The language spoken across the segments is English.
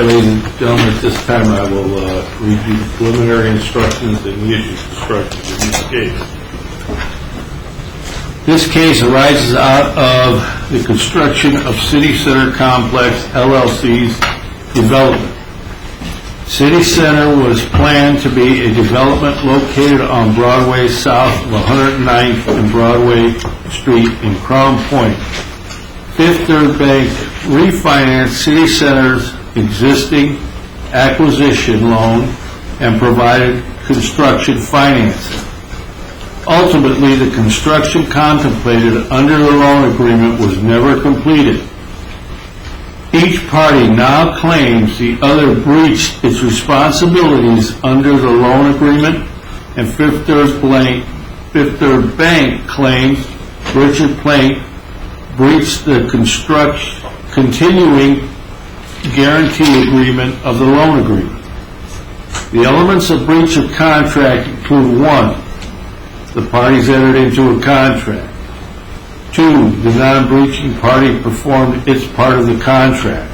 ladies and gentlemen, at this time I will review the preliminary instructions and the issues instructions in this case. This case arises out of the construction of City Center Complex LLC's development. City Center was planned to be a development located on Broadway south of 109th and Broadway Street in Crown Point. Fifth Third Bank refinanced City Center's existing acquisition loan and provided construction financing. Ultimately, the construction contemplated under the loan agreement was never completed. Each party now claims the other breached its responsibilities under the loan agreement, and Fifth Third Bank claims Richard Plank breached the continuing guarantee agreement of the loan agreement. The elements of breach of contract include: 1, the parties entered into a contract. 2, the non-breaching party performed its part of the contract.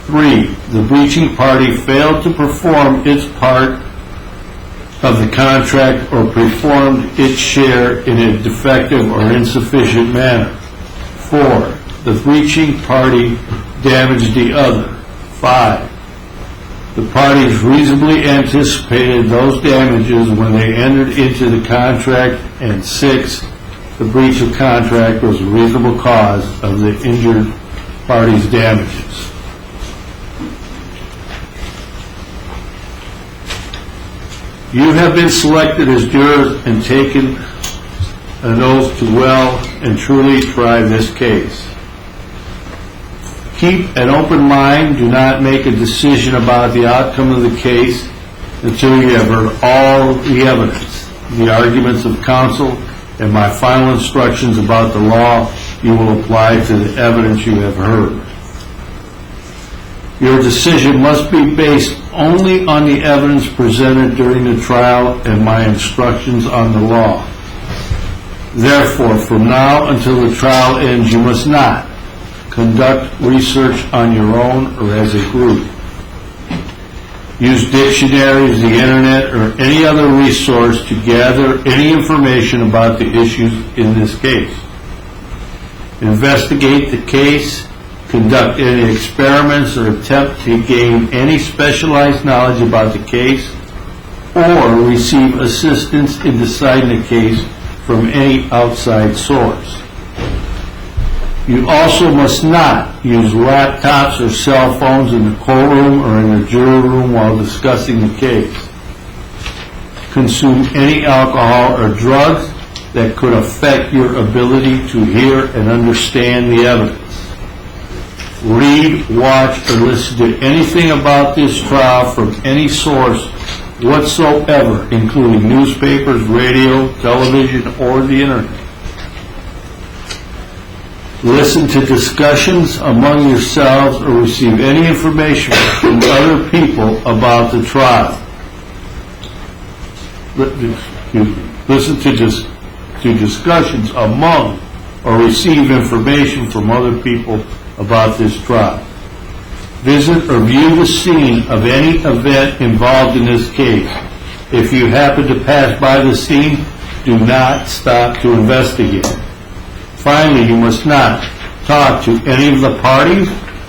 3, the breaching party failed to perform its part of the contract or performed its share in a defective or insufficient manner. 4, the breaching party damaged the other. 5, the parties reasonably anticipated those damages when they entered into the contract. And 6, the breach of contract was a reasonable cause of the injured party's damages. You have been selected as jurors and taken an oath to well and truly try this case. Keep an open mind. Do not make a decision about the outcome of the case until you have heard all the evidence, the arguments of counsel, and my final instructions about the law you will apply to the evidence you have heard. Your decision must be based only on the evidence presented during the trial and my instructions on the law. Therefore, from now until the trial ends, you must not conduct research on your own or as a group. Use dictionaries, the internet, or any other resource to gather any information about the issues in this case. Investigate the case, conduct any experiments, or attempt to gain any specialized knowledge about the case, or receive assistance in deciding the case from any outside source. You also must not use laptops or cell phones in the courtroom or in the jury room while discussing the case. Consume any alcohol or drugs that could affect your ability to hear and understand the evidence. Read, watch, or listen to anything about this trial from any source whatsoever, including newspapers, radio, television, or the internet. Listen to discussions among yourselves or receive any information from other people about the trial. Listen to discussions among or receive information from other people about this trial. Visit or view the scene of any event involved in this case. If you happen to pass by the scene, do not stop to investigate. Finally, you must not talk to any of the parties,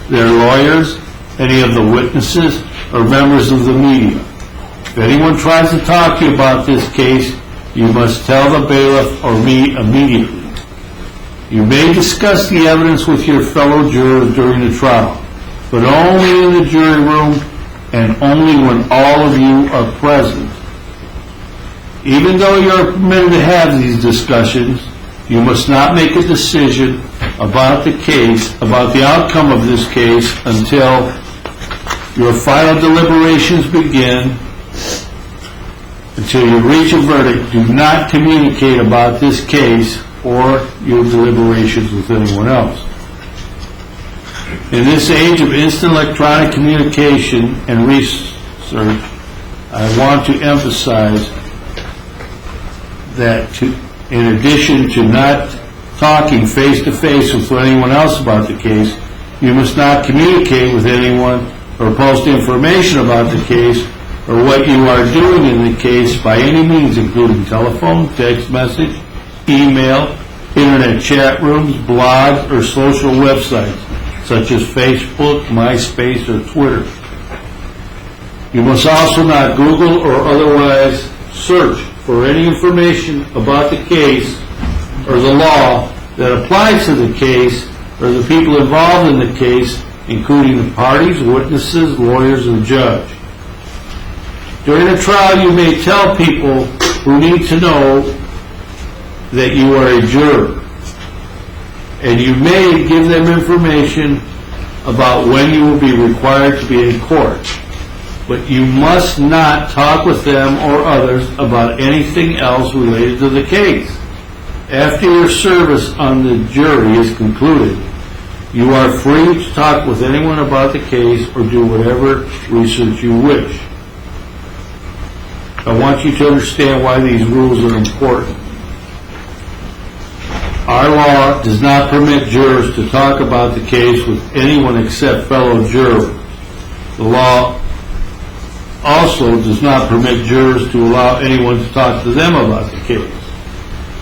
their lawyers, any of the witnesses, or members of the media. If anyone tries to talk to you about this case, you must tell the bailiff or me immediately. You may discuss the evidence with your fellow jurors during the trial, but only in the jury room and only when all of you are present. Even though you are permitted to have these discussions, you must not make a decision about the case, about the outcome of this case, until your final deliberations begin. Until you reach a verdict, do not communicate about this case or your deliberations with anyone else. In this age of instant electronic communication and research, I want to emphasize that in addition to not talking face-to-face with anyone else about the case, you must not communicate with anyone or post information about the case or what you are doing in the case by any means, including telephone, text message, email, internet chat rooms, blogs, or social websites, such as Facebook, MySpace, or Twitter. You must also not Google or otherwise search for any information about the case or the law that applies to the case or the people involved in the case, including the parties, witnesses, lawyers, and judge. During a trial, you may tell people who need to know that you are a juror, and you may give them information about when you will be required to be in court, but you must not talk with them or others about anything else related to the case. After your service on the jury is concluded, you are free to talk with anyone about the case or do whatever research you wish. I want you to understand why these rules are important. Our law does not permit jurors to talk about the case with anyone except fellow jurors. The law also does not permit jurors to allow anyone to talk to them about the case.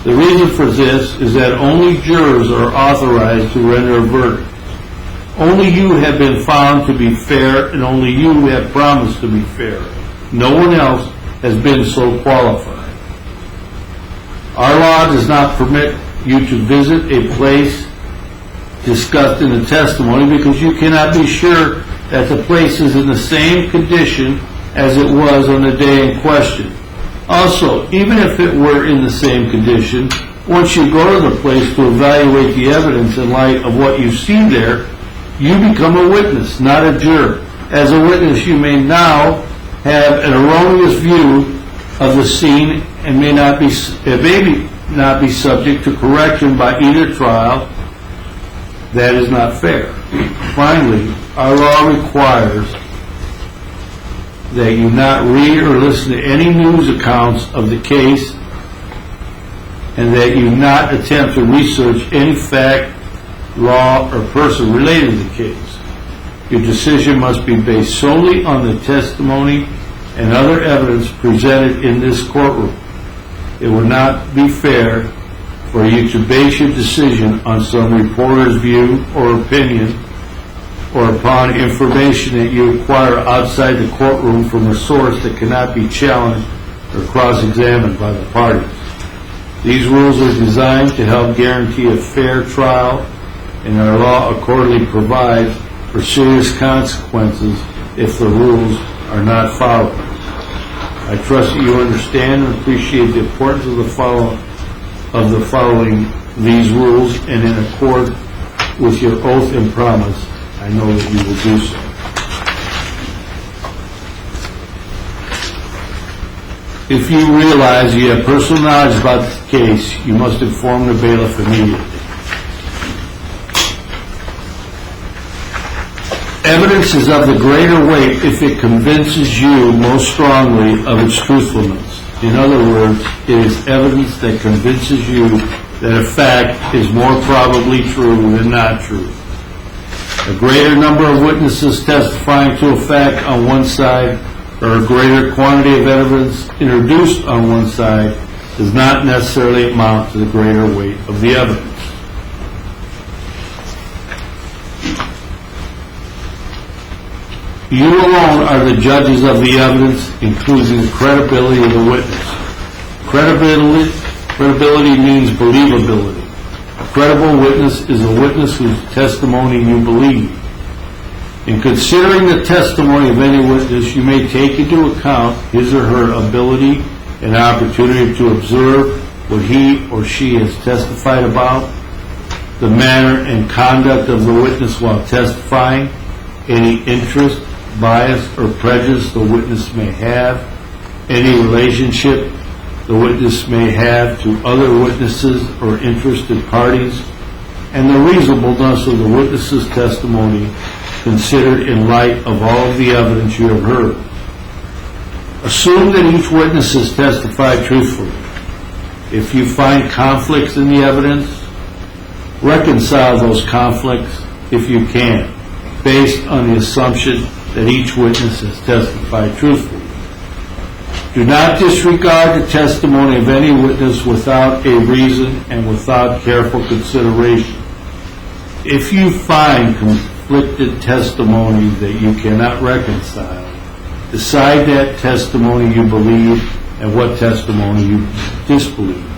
The reason for this is that only jurors are authorized to render a verdict. Only you have been found to be fair, and only you have promised to be fair. No one else has been so qualified. Our law does not permit you to visit a place discussed in the testimony because you cannot be sure that the place is in the same condition as it was on the day in question. Also, even if it were in the same condition, once you go to the place to evaluate the evidence in light of what you see there, you become a witness, not a juror. As a witness, you may now have an erroneous view of the scene and may not be subject to correction by either trial. That is not fair. Finally, our law requires that you not read or listen to any news accounts of the case and that you not attempt to research any fact, law, or person related to the case. Your decision must be based solely on the testimony and other evidence presented in this courtroom. It would not be fair for you to base your decision on some reporter's view or opinion or upon information that you acquire outside the courtroom from a source that cannot be challenged or cross-examined by the parties. These rules are designed to help guarantee a fair trial, and our law accordingly provides for serious consequences if the rules are not followed. I trust that you understand and appreciate the importance of following these rules, and in accord with your oath and promise, I know that you will do so. If you realize you have personal knowledge about the case, you must inform the bailiff immediately. Evidence is of the greater weight if it convinces you most strongly of its truthfulness. In other words, it is evidence that convinces you that a fact is more probably true than not true. A greater number of witnesses testifying to a fact on one side or a greater quantity of evidence introduced on one side does not necessarily amount to the greater weight of the evidence. You alone are the judges of the evidence, including the credibility of the witness. Credibility means believability. A credible witness is a witness whose testimony you believe. In considering the testimony of any witness, you may take into account his or her ability and opportunity to observe what he or she has testified about, the manner and conduct of the witness while testifying, any interest, bias, or prejudice the witness may have, any relationship the witness may have to other witnesses or interested parties, and the reasonableness of the witness's testimony considered in light of all of the evidence you have heard. Assume that each witness has testified truthfully. If you find conflicts in the evidence, reconcile those conflicts if you can, based on the assumption that each witness has testified truthfully. Do not disregard the testimony of any witness without a reason and without careful consideration. If you find conflicted testimony that you cannot reconcile, decide that testimony you believe and what testimony you disbelieve.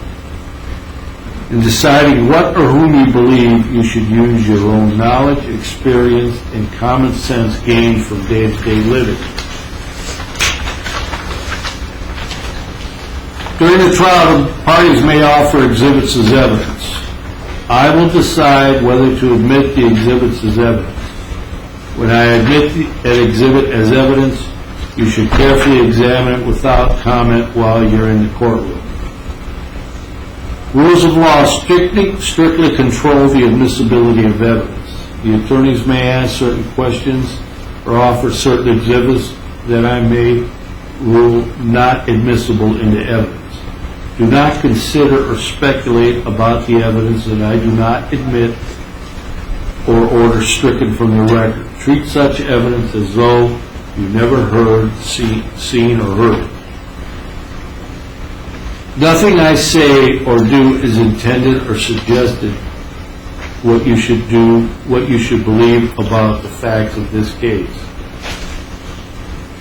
In deciding what or whom you believe, you should use your own knowledge, experience, and common sense gained from day-to-day living. During the trial, the parties may offer exhibits as evidence. I will decide whether to admit the exhibits as evidence. When I admit an exhibit as evidence, you should carefully examine it without comment while you're in the courtroom. Rules of law strictly control the admissibility of evidence. The attorneys may ask certain questions or offer certain exhibits that I may rule not admissible into evidence. Do not consider or speculate about the evidence that I do not admit or order stricken from the record. Treat such evidence as though you never heard, seen, or heard. Nothing I say or do is intended or suggested what you should do, what you should believe about the facts of this case,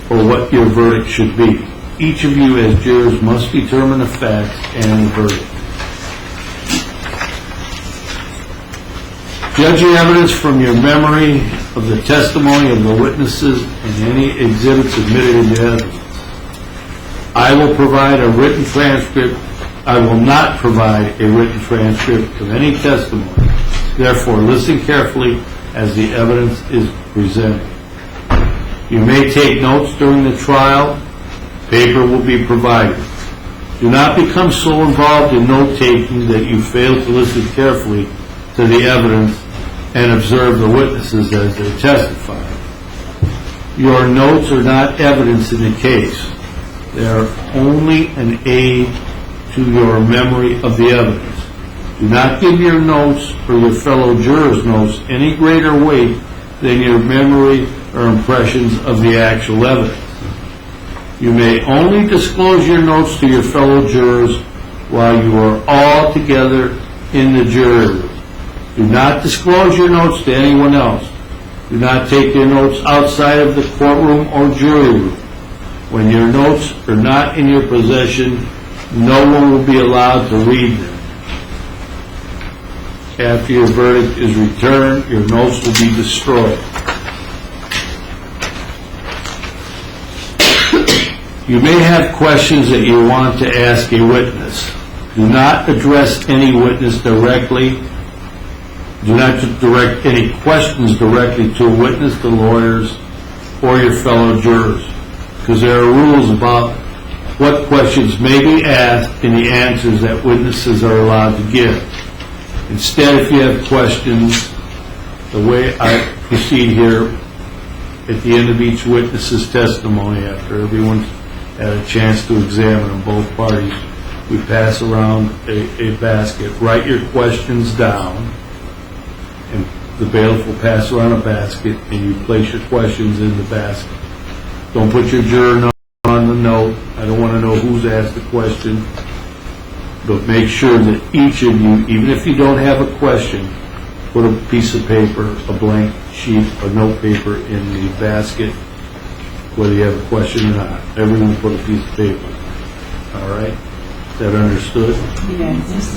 or what your verdict should be. Each of you as jurors must determine the facts and the verdict. Judge your evidence from your memory of the testimony of the witnesses and any exhibits admitted into evidence. I will provide a written transcript. I will not provide a written transcript of any testimony. Therefore, listen carefully as the evidence is presented. You may take notes during the trial. Paper will be provided. Do not become so involved in note-taking that you fail to listen carefully to the evidence and observe the witnesses as they testify. Your notes are not evidence in the case. They are only an aid to your memory of the evidence. Do not give your notes or your fellow jurors' notes any greater weight than your memory or impressions of the actual evidence. You may only disclose your notes to your fellow jurors while you are all together in the jury room. Do not disclose your notes to anyone else. Do not take your notes outside of the courtroom or jury room. When your notes are not in your possession, no one will be allowed to read them. After your verdict is returned, your notes will be destroyed. You may have questions that you want to ask a witness. Do not address any witness directly. Do not direct any questions directly to a witness, the lawyers, or your fellow jurors, because there are rules about what questions may be asked and the answers that witnesses are allowed to give. Instead, if you have questions, the way I proceed here, at the end of each witness's testimony, after everyone's had a chance to examine on both parties, we pass around a basket. Write your questions down, and the bailiff will pass around a basket, and you place your questions in the basket. Don't put your juror number on the note. I don't want to know who's asked the question, but make sure that each of you, even if you don't have a question, put a piece of paper, a blank sheet, or note paper in the basket, whether you have a question or not. Everyone put a piece of paper. All right? Is that understood? Yes.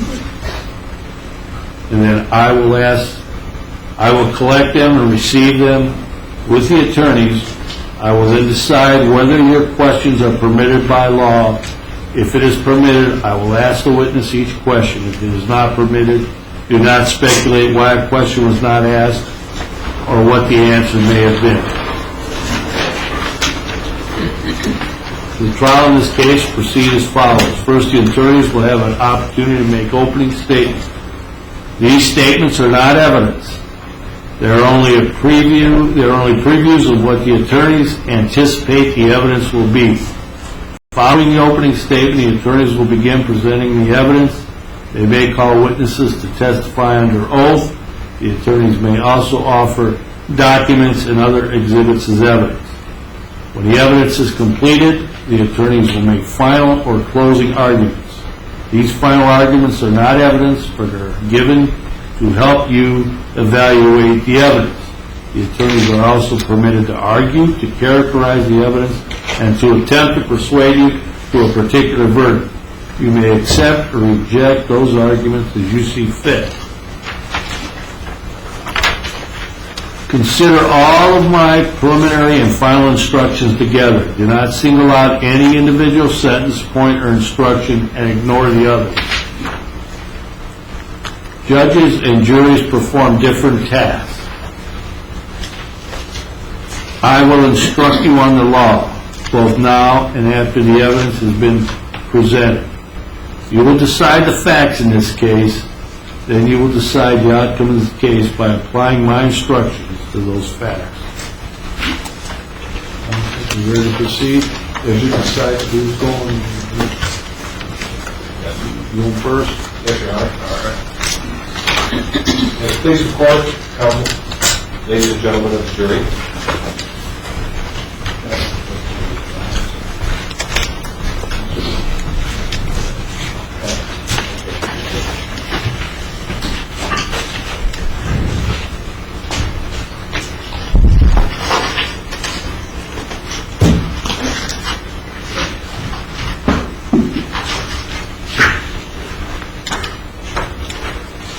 And then I will collect them and receive them with the attorneys. I will then decide whether your questions are permitted by law. If it is permitted, I will ask the witness each question. If it is not permitted, do not speculate why a question was not asked or what the answer may have been. The trial in this case proceeds as follows. First, the attorneys will have an opportunity to make opening statements. These statements are not evidence. They are only a preview. They are only previews of what the attorneys anticipate the evidence will be. Following the opening statement, the attorneys will begin presenting the evidence. They may call witnesses to testify under oath. The attorneys may also offer documents and other exhibits as evidence. When the evidence is completed, the attorneys will make final or closing arguments. These final arguments are not evidence, but are given to help you evaluate the evidence. The attorneys are also permitted to argue, to characterize the evidence, and to attempt to persuade you to a particular verdict. You may accept or reject those arguments as you see fit. Consider all of my preliminary and final instructions together. Do not single out any individual sentence, point, or instruction and ignore the others. Judges and juries perform different tasks. I will instruct you on the law, both now and after the evidence has been presented. You will decide the facts in this case, then you will decide the outcome of this case by applying my instructions to those facts. You ready to proceed? As you decide who's going, you go first? Yes, Your Honor. All right. Please report, counsel, ladies and gentlemen of the jury.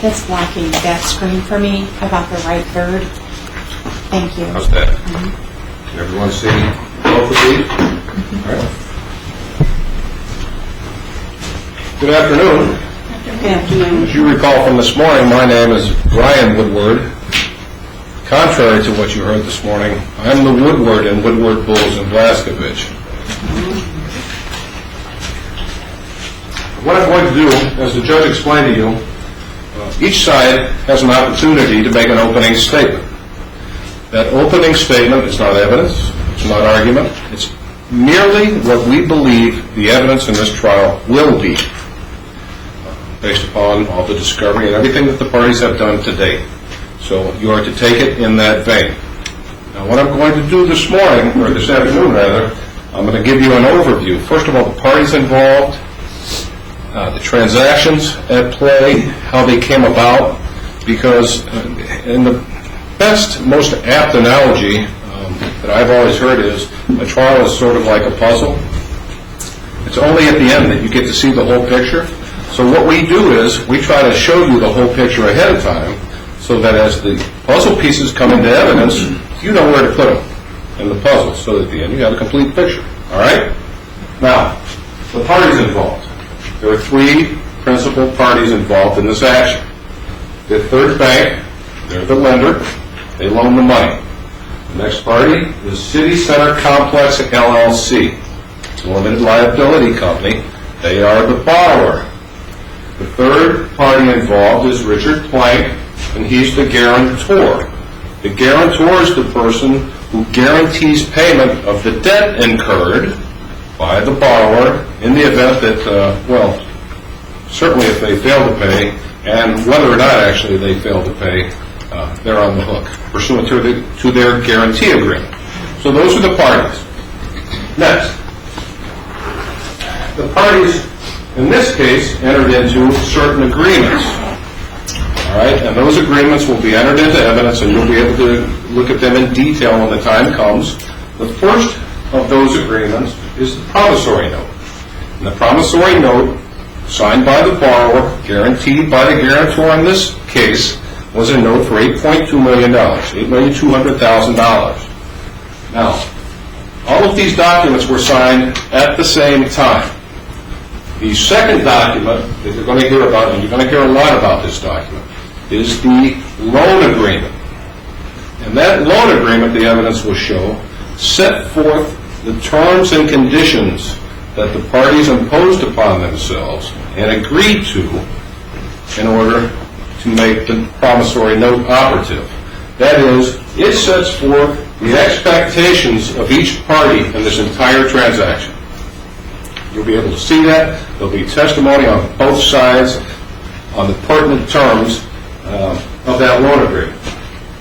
That's blocking that screen for me about the right third. Thank you. How's that? Can everyone see both of these? All right. Good afternoon. Good afternoon. As you recall from this morning, my name is Brian Woodward. Contrary to what you heard this morning, I'm the Woodward in Woodward, Bulls, and Blaskovich. What I'm going to do, as the judge explained to you, each side has an opportunity to make an opening statement. That opening statement is not evidence, it's not argument, it's merely what we believe the evidence in this trial will be, based upon all the discovery and everything that the parties have done to date. So you are to take it in that vein. Now what I'm going to do this morning, or this afternoon rather, I'm going to give you an overview. First of all, the parties involved, the transactions at play, how they came about, because in the best, most apt analogy that I've always heard is a trial is sort of like a puzzle. It's only at the end that you get to see the whole picture. So what we do is we try to show you the whole picture ahead of time so that as the puzzle pieces come into evidence, you know where to put them in the puzzle so that at the end you have a complete picture. All right? Now, the parties involved. There are three principal parties involved in this action. The Third Bank, they're the lender, they loan the money. The next party is City Center Complex LLC, a limited liability company. They are the borrower. The third party involved is Richard Plank, and he's the guarantor. The guarantor is the person who guarantees payment of the debt incurred by the borrower in the event that, well, certainly if they fail to pay, and whether or not actually they fail to pay, they're on the hook, pursuant to their guarantee agreement. So those are the parties. Next, the parties, in this case, entered into certain agreements. All right, and those agreements will be entered into evidence, and you'll be able to look at them in detail when the time comes. The first of those agreements is the promissory note. And the promissory note, signed by the borrower, guaranteed by the guarantor in this case, was a note for $8.2 million, $8,200,000. Now, all of these documents were signed at the same time. The second document that you're going to hear about, and you're going to hear a lot about this document, is the loan agreement. And that loan agreement, the evidence will show, set forth the terms and conditions that the parties imposed upon themselves and agreed to in order to make the promissory note operative. That is, it sets forth the expectations of each party in this entire transaction. You'll be able to see that. There'll be testimony on both sides on the pertinent terms of that loan agreement.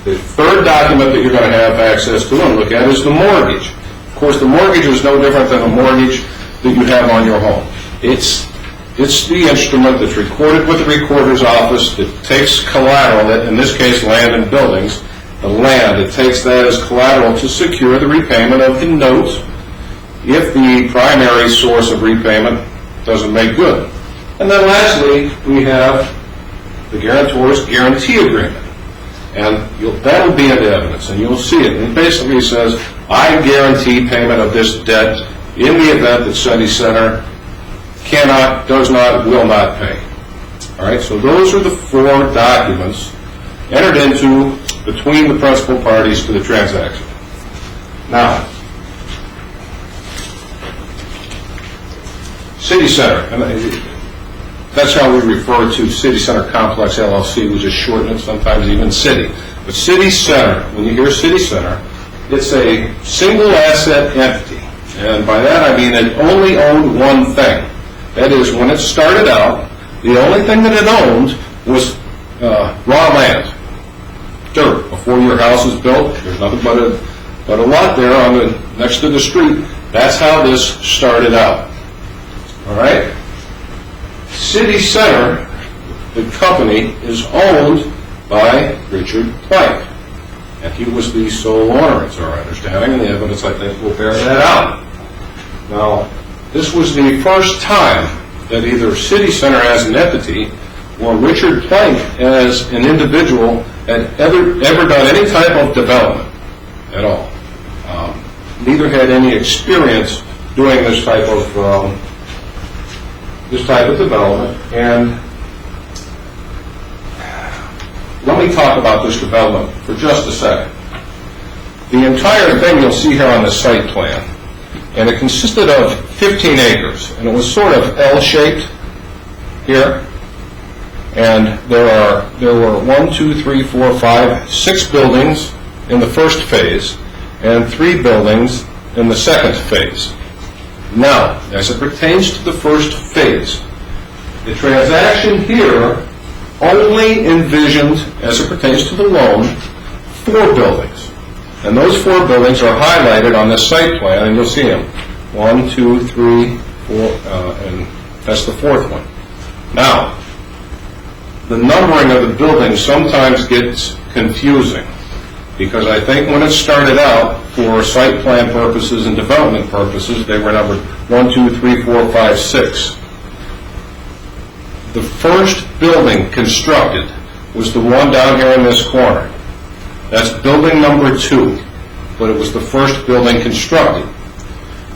The third document that you're going to have access to and look at is the mortgage. course, the mortgage is no different than a mortgage that you have on your home. It's the instrument that's recorded with the recorder's office that takes collateral, in this case land and buildings, the land, it takes that as collateral to secure the repayment of the note if the primary source of repayment doesn't make good. And then lastly, we have the guarantor's guarantee agreement. And that will be in evidence, and you'll see it. And it basically says, I guarantee payment of this debt in the event that City Center cannot, does not, will not pay. All right, so those are the 4 documents entered into between the principal parties to the transaction. Now, City Center, and that's how we refer to City Center Complex LLC, we just shorten it, sometimes even City. But City Center, when you hear City Center, it's a single asset entity. And by that I mean it only owned one thing. That is, when it started out, the only thing that it owned was raw land, dirt. Before your house is built, there's nothing but a lot there next to the street. That's how this started out. All right? City Center, the company, is owned by Richard Plank. And he was the sole owner, it's our understanding, and the evidence, I think, will bear that out. Now, this was the first time that either City Center as an entity or Richard Plank as an individual had ever done any type of development at all. Neither had any experience doing this type of development. And let me talk about this development for just a second. The entire thing you'll see here on the site plan, and it consisted of 15 acres, and it was sort of L-shaped here. And there were 1, 2, 3, 4, 5, 6 buildings in the first phase, and 3 buildings in the second phase. Now, as it pertains to the first phase, the transaction here only envisioned, as it pertains to the loan, 4 buildings. And those 4 buildings are highlighted on this site plan, and you'll see them. 1, 2, 3, 4, and that's the 4th one. Now, the numbering of the buildings sometimes gets confusing, because I think when it started out, for site plan purposes and development purposes, they were numbered 1, 2, 3, 4, 5, 6. The first building constructed was the one down here in this corner. That's building number 2, but it was the first building constructed.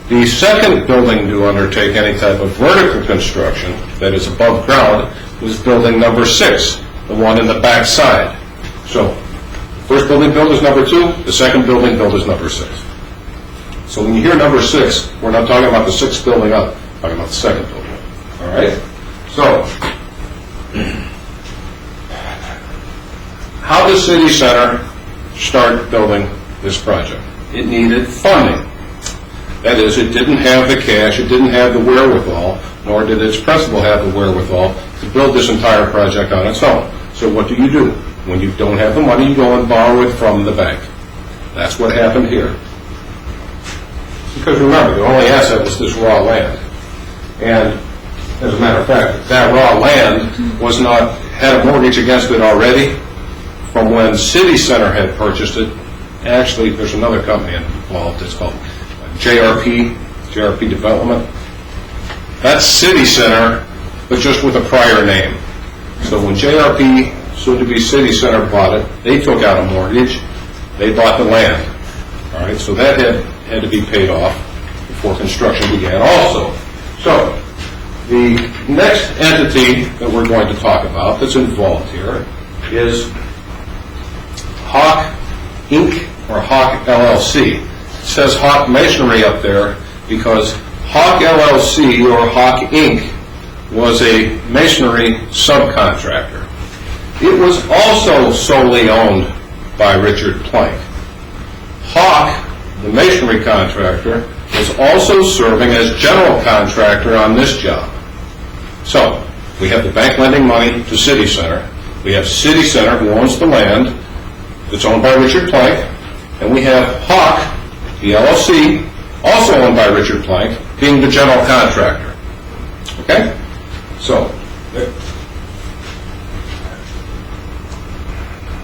The second building to undertake any type of vertical construction, that is above ground, was building number 6, the one in the back side. So, first building built is number 2, the second building built is number 6. So when you hear number 6, we're not talking about the 6th building up, we're talking about the second building up. All right? So, how does City Center start building this project? It needed funding. That is, it didn't have the cash, it didn't have the wherewithal, nor did its principal have the wherewithal to build this entire project on its own. So what do? When you don't have the money, you go and borrow it from the bank. That's what happened here. Because remember, the only asset was this raw land. And as a matter of fact, that raw land had a mortgage against it already from when City Center had purchased it. Actually, there's another company involved. It's called JRP Development. That's City Center, but just with a prior name. So when JRP, soon to be City Center, bought it, they took out a mortgage. They bought the land. All right, so that had to be paid off before construction began also. So the next entity that we're going to talk about that's involved here is Hawk Inc. or Hawk LLC. It says Hawk Masonry up there because Hawk LLC or Hawk Inc. was a masonry subcontractor. It was also solely owned by Richard Plank. Hawk, the masonry contractor, was also serving as general contractor on this job. So, we have the bank lending money to City Center. We have City Center, who owns the land, that's owned by Richard Plank. And we have Hawk, the LLC, also owned by Richard Plank, being the general contractor. Okay? So,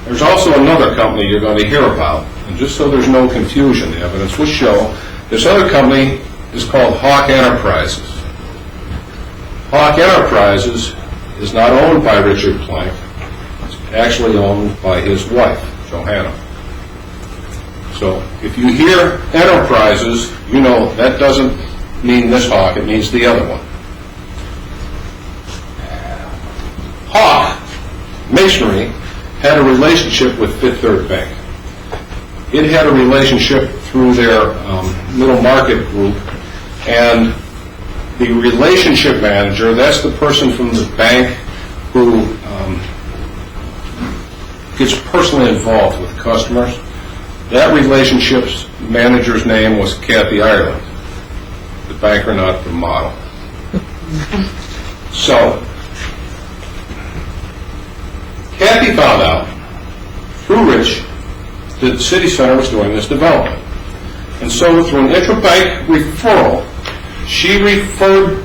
there's also another company you're going to hear about, and just so there's no confusion, the evidence will show this other company is called Hawk Enterprises. Hawk Enterprises is not owned by Richard Plank. It's actually owned by his wife, Johanna. So if you hear Enterprises, you know that doesn't mean this Hawk, it means the other one. Hawk Masonry had a relationship with Fifth Third Bank. It had a relationship through their middle market group, and the relationship manager, that's the person from the bank who gets personally involved with customers. That relationship's manager's name was Kathy Ireland, the banker, not the model. So, Kathy found out through Rich that the city center was doing this development. And so through an interbank referral, she referred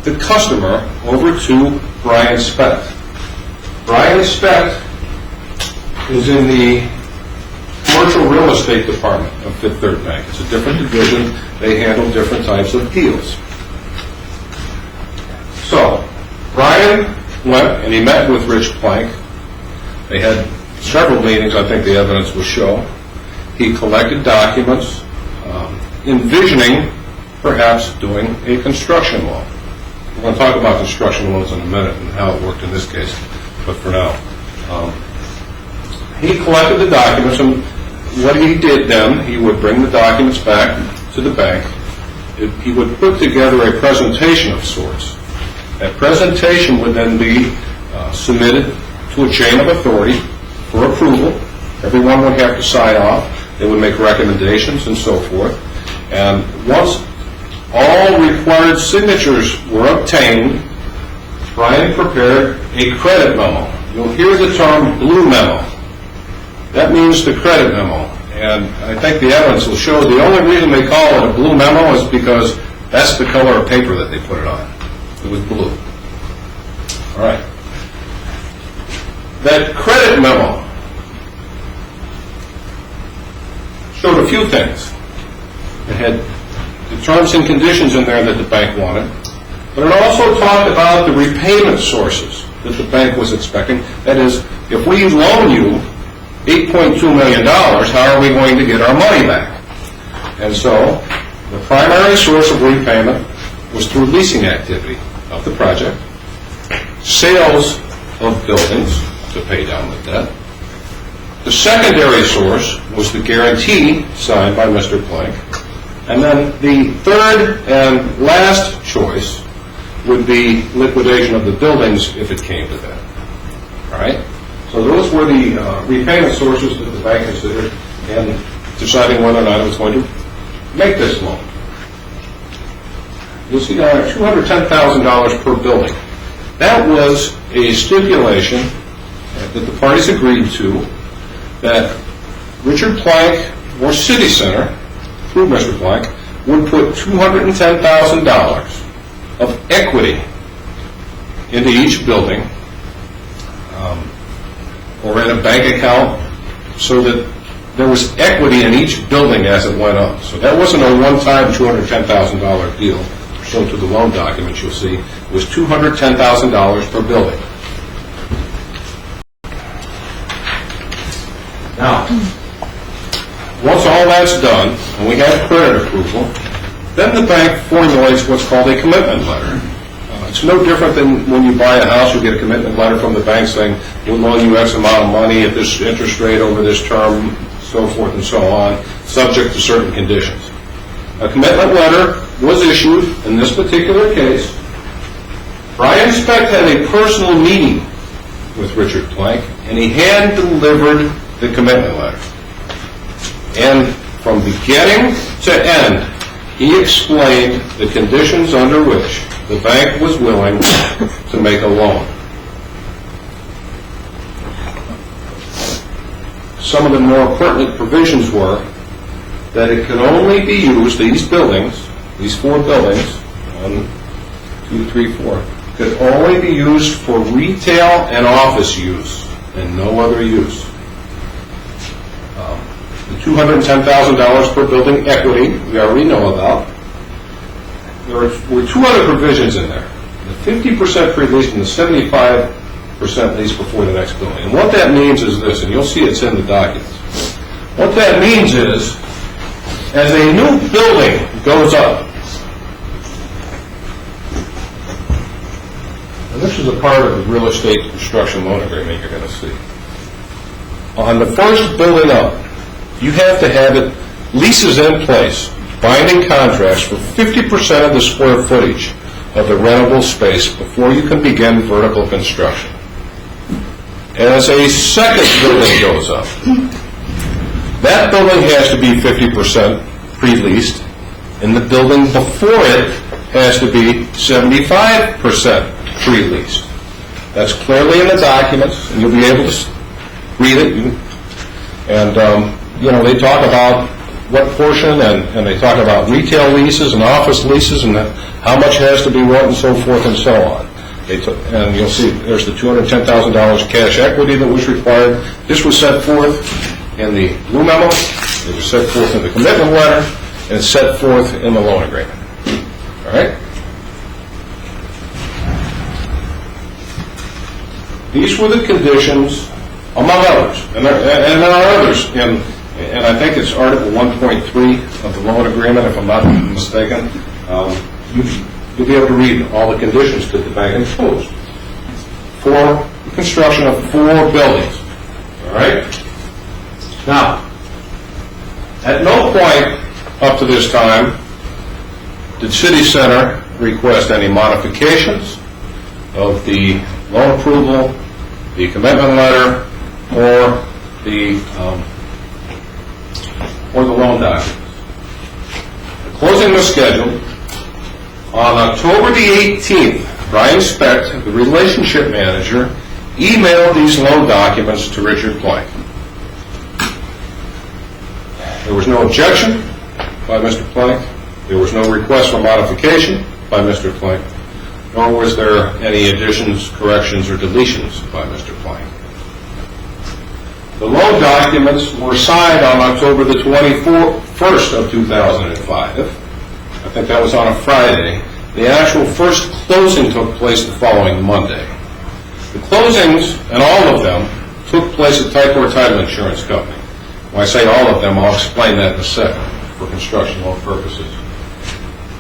the customer over to Brian Specht. Brian Specht is in the commercial real estate department of Fifth Third Bank. It's a different division. They handle different types of deals. So, Brian went and he met with Rich Plank. They had several meetings, I think the evidence will show. He collected documents, envisioning perhaps doing a construction loan. We're going to talk about construction loans in a minute and how it worked in this case, but for now. He collected the documents, and what he did then, he would bring the documents back to the bank. He would put together a presentation of sorts. That presentation would then be submitted to a chain of authority for approval. Everyone would have to sign off. They would make recommendations and so forth. And once all required signatures were obtained, Brian prepared a credit memo. You'll hear the term blue memo. That means the credit memo. And I think the evidence will show the only reason they call it a blue memo is because that's the color of paper that they put it on. It was blue. All right. That credit memo showed a few things. It had the terms and conditions in there that the bank wanted, but it also talked about the repayment sources that the bank was expecting. That is, if we loan you $8.2 million, how are we going to get our money back? And so the primary source of repayment was through leasing activity of the project, sales of buildings to pay down the debt. The secondary source was the guarantee signed by Mr. Plank. And then the third and last choice would be liquidation of the buildings if it came to that. All right? So those were the repayment sources that the bank considered in deciding whether or not it was going to make this loan. You'll see down there $210,000 per building. That was a stipulation that the parties agreed to that Richard Plank or City Center, through Mr. Plank, would put $210,000 of equity into each building or in a bank account so that there was equity in each building as it went up. So that wasn't a one-time $210,000 deal. Shown to the loan documents you'll see, it was $210,000 per building. Now, once all that's done, and we have credit approval, then the bank formulates what's called a commitment letter. It's no different than when you buy a house, you get a commitment letter from the bank saying, we'll loan you X amount of money at this interest rate over this term, so forth and so on, subject to certain conditions. A commitment letter was issued in this particular case. Brian Specht had a personal meeting with Richard Plank, and he hand-delivered the commitment letter. And from beginning to end, he explained the conditions under which the bank was willing to make a loan. Some of the more pertinent provisions were that it could only be used, these buildings, these 4 buildings, 1, 2, 3, 4, could only be used for retail and office use and no other use. The $210,000 per building equity, we already know about. There were 2 other provisions in there. The 50% pre-lease and the 75% lease before the next building. And what that means is this, and you'll see it's in the documents. What that means is, as a new building goes up, and this is a part of the real estate construction loan agreement you're going to see. On the first building up, you have to have it leases in place, binding contracts for 50% of the square footage of the rentable space before you can begin vertical construction. As a second building goes up, that building has to be 50% pre-leased, and the building before it has to be 75% pre-leased. That's clearly in the documents, and you'll be able to read it. And they talk about what portion, and they talk about retail leases and office leases, and how much has to be what, and so forth and so on. And you'll see there's the $210,000 cash equity that was required. This was set forth in the blue memo. It was set forth in the commitment letter, and it's set forth in the loan agreement. All right? These were the conditions, among others, and there are others, and I think it's Article 1.3 of the loan agreement, if I'm not mistaken. You'll be able to read all the conditions that the bank imposed for the construction of 4 buildings. All right? Now, at no point up to this time did City Center request any modifications of the loan approval, the commitment letter, or the loan documents. The closing was scheduled on October the 18th. Brian Specht, the relationship manager, emailed these loan documents to Richard Plank. There was no objection by Mr. Plank. There was no request for modification by Mr. Plank. Nor was there any additions, corrections, or deletions by Mr. Plank. The loan documents were signed on October the 21st of 2005. I think that was on a Friday. The actual first closing took place the following Monday. The closings, and all of them, took place at Tycor Title Insurance Company. When I say all of them, I'll explain that in a second for construction loan purposes.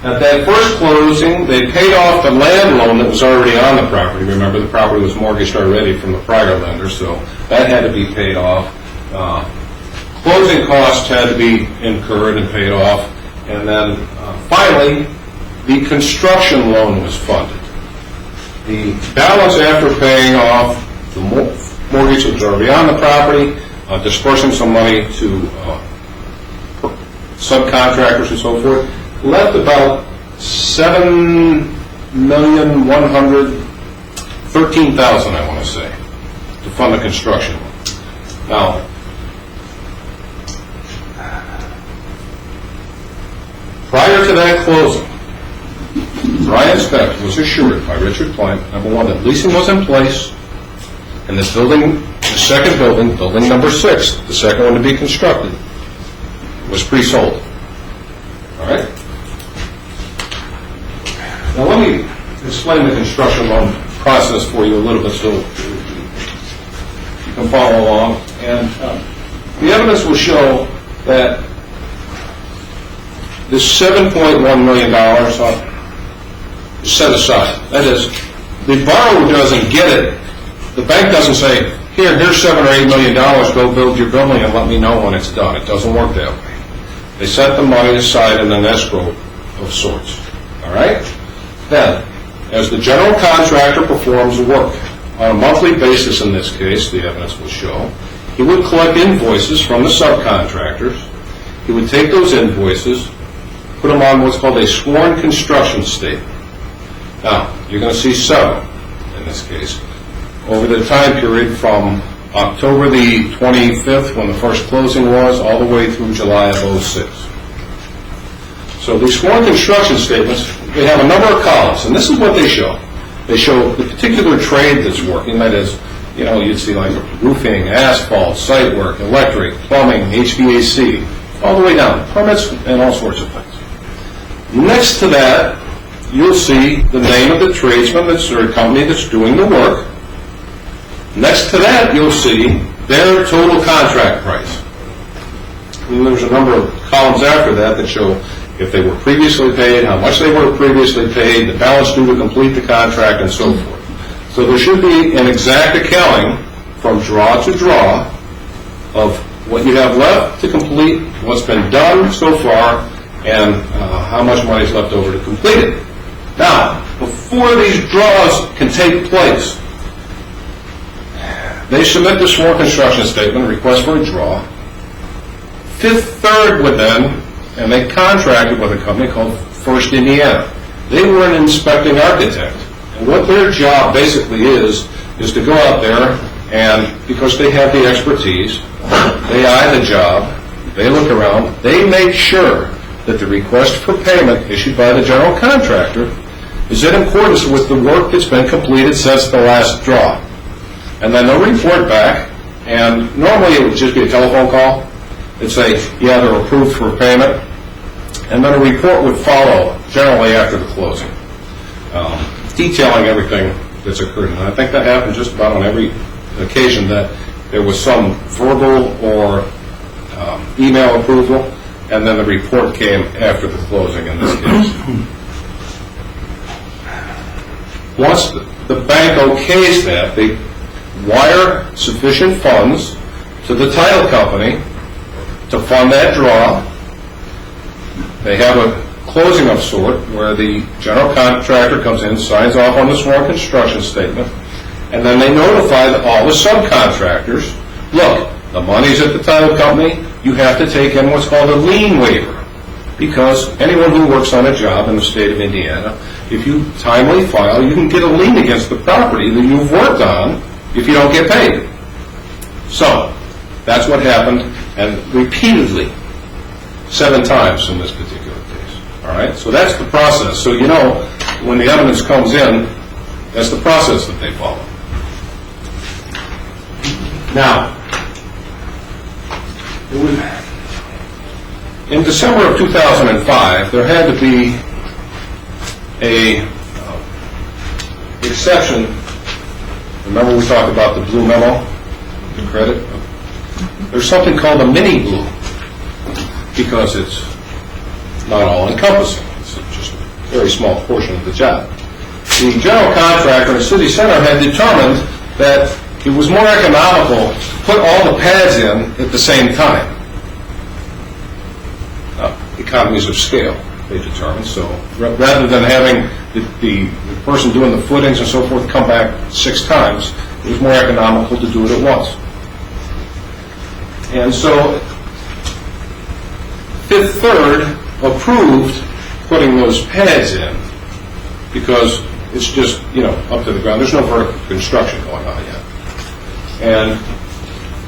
At that first closing, they paid off the land loan that was already on the property. Remember, the property was mortgaged already from the prior lender, so that had to be paid off. Closing costs had to be incurred and paid off. And then finally, the construction loan was funded. The balance after paying off the mortgage that was already on the property, dispersing some money to subcontractors and so forth, left about $7,113,000, I want to say, to fund the construction loan. Now, prior to that closing, Brian Specht was assured by Richard Plank, number one, that leasing was in place, and this building, the second building, building number 6, the second one to be constructed, was pre-sold. All right? Now let me explain the construction loan process for you a little bit so you can follow along. And the evidence will show that this $7.1 million is set aside. That is, the borrower doesn't get it. The bank doesn't say, here's $7 or $8 million, go build your building and let me know when it's done. It doesn't work that way. They set the money aside in an escrow of sorts. All right? Then, as the general contractor performs work on a monthly basis in this case, the evidence will show, he would collect invoices from the subcontractors. He would take those invoices, put them on what's called a sworn construction statement. Now, you're going to see 7 in this case over the time period from October the 25th, when the first closing was, all the way through July of '06. So these sworn construction statements, they have a number of columns, and this is what they show. They show the particular trade that's working, that is, you'd see like roofing, asphalt, site work, electric, plumbing, HVAC, all the way down, permits and all sorts of things. Next to that, you'll see the name of the tradesman or company that's doing the work. Next to that, you'll see their total contract price. And there's a number of columns after that that show if they were previously paid, how much they were previously paid, the balance due to complete the contract, and so forth. So there should be an exact accounting from draw to draw of what you have left to complete, what's been done so far, and how much money is left over to complete it. Now, before these draws can take place, they submit the sworn construction statement, request for a draw. Fifth Third would then, and they contracted with a company called First Indiana. They were an inspecting architect. And what their job basically is to go out there and, because they have the expertise, they eye the job, they look around, they make sure that the request for payment issued by the general contractor is in accordance with the work that's been completed since the last draw. And then they'll report back, and normally it would just be a telephone call. It'd say, yeah, they're approved for payment, and then a report would follow, generally after the closing, detailing everything that's occurred. And I think that happened just about on every occasion that there was some verbal or email approval, and then the report came after the closing in this case. Once the bank okays that, they wire sufficient funds to the title company to fund that draw. They have a closing of sort where the general contractor comes in, signs off on the sworn construction statement, and then they notify all the subcontractors, look, the money's at the title company, you have to take in what's called a lien waiver, because anyone who works on a job in the state of Indiana, if you timely file, you can get a lien against the property that you've worked on if you don't get paid. So, that's what happened, and repeatedly, 7 times in this particular case. All right? So that's the process. So you know, when the evidence comes in, that's the process that they follow. Now, in December of 2005, there had to be a exception. Remember we talked about the blue memo, the credit? There's something called a mini blue, because it's not all encompassing. It's just a very small portion of the job. The general contractor in the city center had determined that it was more economical to put all the pads in at the same time. Economies of scale, they determined. So rather than having the person doing the footings and so forth come back 6 times, it was more economical to do it at once. And so Fifth Third approved putting those pads in because it's just, up to the ground. There's no vertical construction going on yet.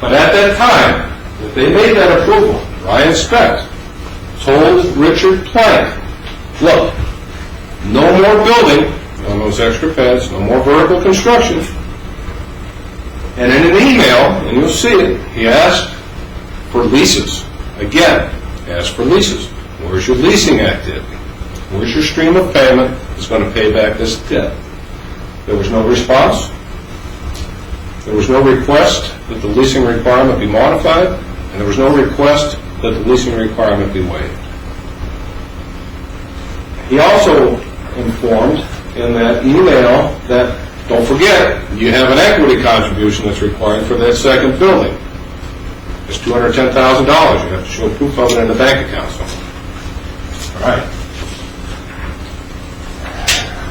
But at that time, if they made that approval, Ryan Specht told Richard Plank, look, no more building on those extra pads, no more vertical construction. And in an email, and you'll see it, he asked for leases. Again, asked for leases. Where's your leasing activity? Where's your stream of payment that's going to pay back this debt? There was no response. There was no request that the leasing requirement be modified, and there was no request that the leasing requirement be waived. He also informed in that email that, don't forget, you have an equity contribution that's required for that second building. It's $210,000. You have to show proof of it in the bank account somewhere. All right.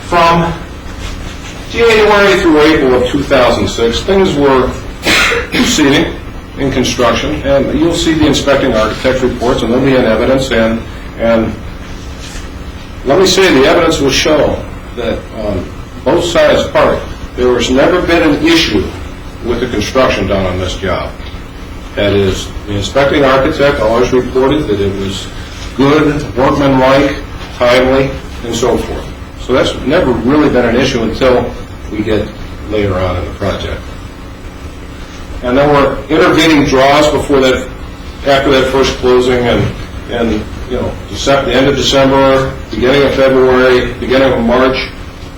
From January through April of 2006, things were proceeding in construction, and you'll see the inspecting architect reports, and there'll be an evidence, and let me say the evidence will show that on both sides' part, there has never been an issue with the construction done on this job. That is, the inspecting architect always reported that it was good, workmanlike, timely, and so forth. So that's never really been an issue until we get later on in the project. And there were intervening draws before that, after that first closing, and you know, the end of December, beginning of February, beginning of March,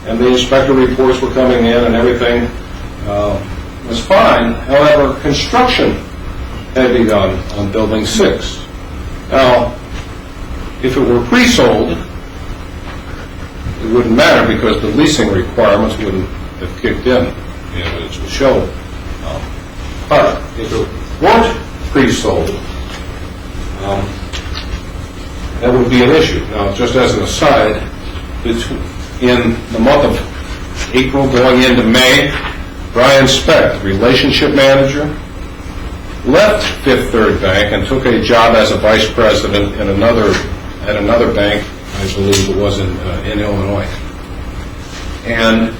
and the inspector reports were coming in, and everything was fine. However, construction had begun on Building 6. Now, if it were pre-sold, it wouldn't matter because the leasing requirements wouldn't have kicked in. The evidence would show. But if it weren't pre-sold, that would be an issue. Now, just as an aside, in the month of April going into May, Brian Speck, the relationship manager, left Fifth Third Bank and took a job as a vice president at another bank, I believe it was in Illinois. And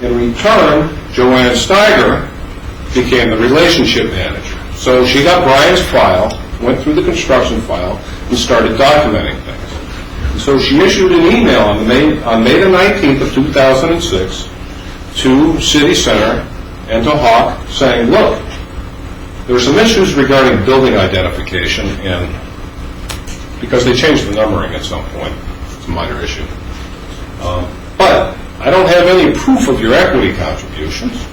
in return, Joanne Steiger became the relationship manager. So she got Brian's file, went through the construction file, and started documenting things. And so she issued an email on May the 19th of 2006 to City Center and to Hawk saying, look, there were some issues regarding building identification, and because they changed the numbering at some point, it's a minor issue. But I don't have any proof of your equity contributions.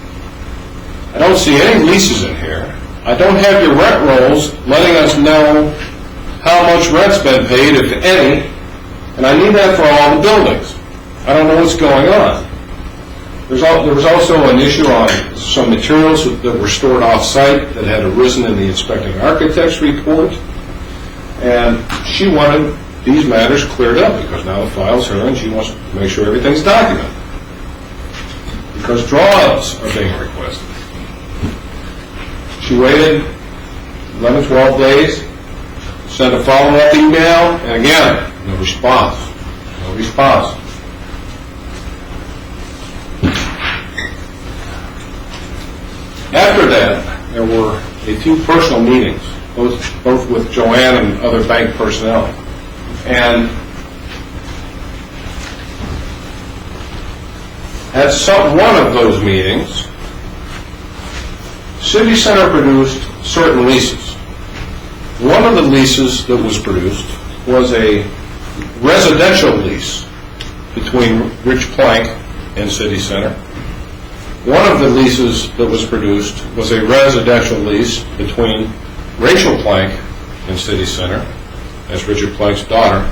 I don't see any leases in here. I don't have your rent rolls letting us know how much rent's been paid, if any, and I need that for all the buildings. I don't know what's going on. There was also an issue on some materials that were stored off-site that had arisen in the inspecting architect's report, and she wanted these matters cleared up because now the file's her and she wants to make sure everything's documented. Because drawings are being requested. She waited 11, 12 days, sent a follow-up email, and again, no response. No response. After that, there were a few personal meetings, both with Joanne and other bank personnel. And at one of those meetings, City Center produced certain leases. One of the leases that was produced was a residential lease between Rich Plank and City Center. One of the leases that was produced was a residential lease between Rachel Plank and City Center, as Richard Plank's daughter.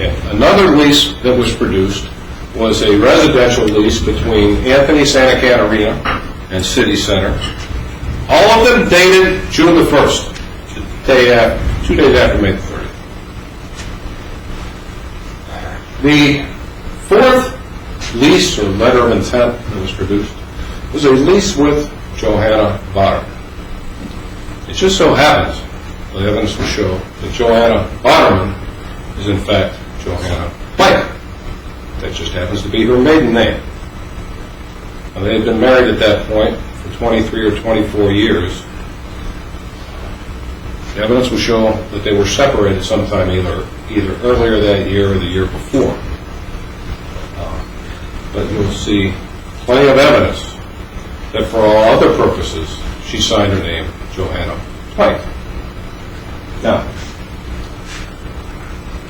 And another lease that was produced was a residential lease between Anthony Santacaterina and City Center. All of them dated June the 1st, 2 days after May the 30th. The fourth lease or letter of intent that was produced was a lease with Johanna Botterman. It just so happens, the evidence will show, that Johanna Botterman is in fact Johanna Plank. That just happens to be her maiden name. Now, they had been married at that point for 23 or 24 years. The evidence will show that they were separated sometime either earlier that year or the year before. But you'll see plenty of evidence that for all other purposes, she signed her name, Johanna Plank. Now,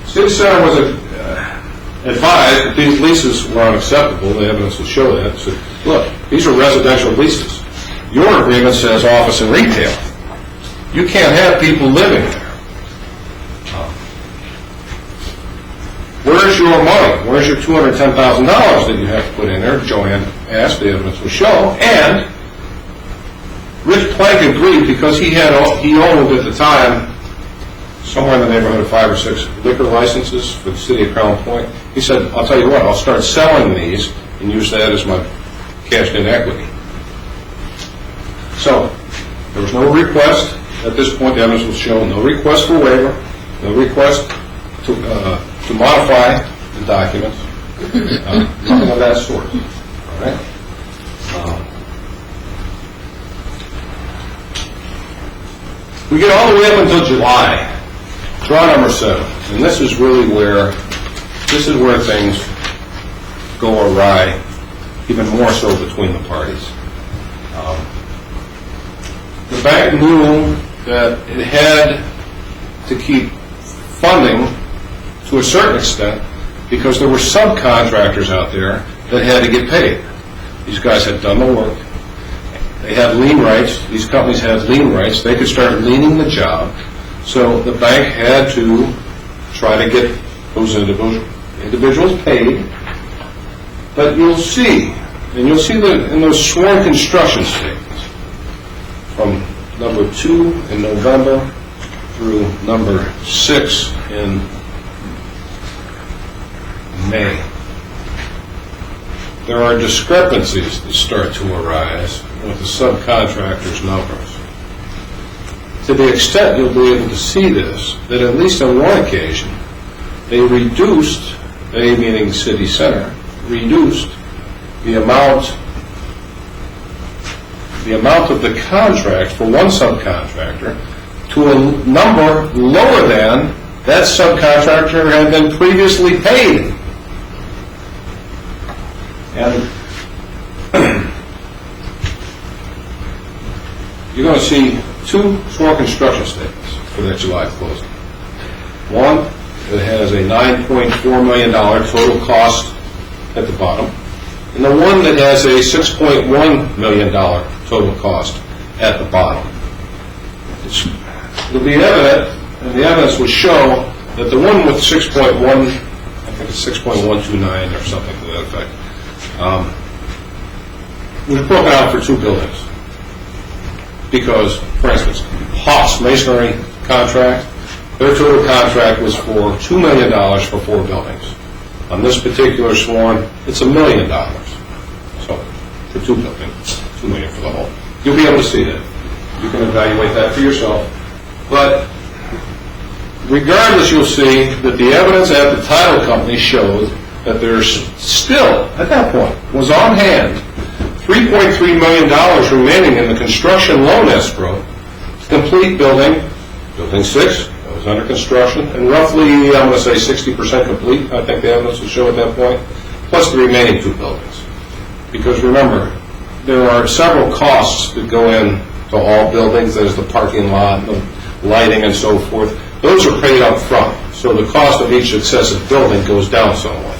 City Center was advised that these leases were unacceptable. The evidence will show that. So, look, these are residential leases. Your agreement says office and retail. You can't have people living there. Where's your money? Where's your $210,000 that you have to put in there? Joanne asked. The evidence will show. And Rich Plank agreed because he owned at the time somewhere in the neighborhood of 5 or 6 liquor licenses for the city of Crown Point. He said, I'll tell you what, I'll start selling these and use that as my cashed-in equity. So there was no request at this point. The evidence will show no request for waiver, no request to modify the documents, nothing of that sort. All right. We get all the way up until July. Draw number 7. And this is really where things go awry, even more so between the parties. The bank knew that it had to keep funding to a certain extent because there were subcontractors out there that had to get paid. These guys had done the work. They had lien rights. These companies had lien rights. They could start liening the job. So the bank had to try to get those individuals paid. But you'll see that in those sworn construction statements, from number 2 in November through number 6 in May, there are discrepancies that start to arise with the subcontractors' numbers. To the extent you'll be able to see this, that at least on one occasion, they meaning City Center, reduced the amount of the contract for one subcontractor to a number lower than that subcontractor had been previously paid. And you're going to see 2 sworn construction statements for that July closing. One that has a $9.4 million total cost at the bottom, and the one that has a $6.1 million total cost at the bottom. It'll be evident, and the evidence will show that the one with 6.1, I think it's 6.129 or something to that effect, was broken out for 2 buildings. Because, for instance, Hoff's masonry contract, their total contract was for $2 million for 4 buildings. On this particular sworn, it's $1 million. So, for 2 buildings, $2 million for the whole. You'll be able to see that. You can evaluate that for yourself. But regardless, you'll see that the evidence at the title company showed that there's still, at that point, was on hand $3.3 million remaining in the construction loan escrow to complete building 6, that was under construction, and roughly, I'm going to say 60% complete, I think the evidence will show at that point, plus the remaining 2 buildings. Because remember, there are several costs that go in to all buildings. There's the parking lot, the lighting, and so forth. Those are paid up front, so the cost of each successive building goes down somewhat.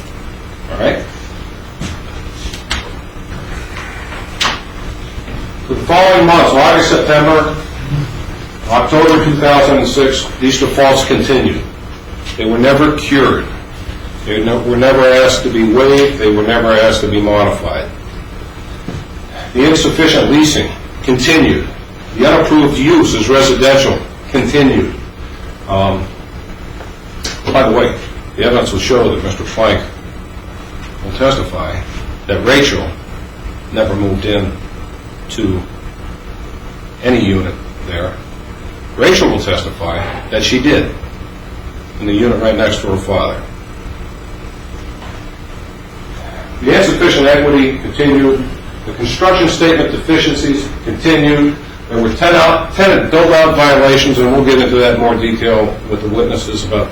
All right? For the following months, August, September, October 2006, these defaults continued. They were never cured. They were never asked to be waived. They were never asked to be modified. The insufficient leasing continued. The unapproved use as residential continued. By the way, the evidence will show that Mr. Plank will testify that Rachel never moved in to any unit there. Rachel will testify that she did in the unit right next to her father. The insufficient equity continued. The construction statement deficiencies continued. There were tenant build-out violations, and we'll get into that in more detail with the witnesses about,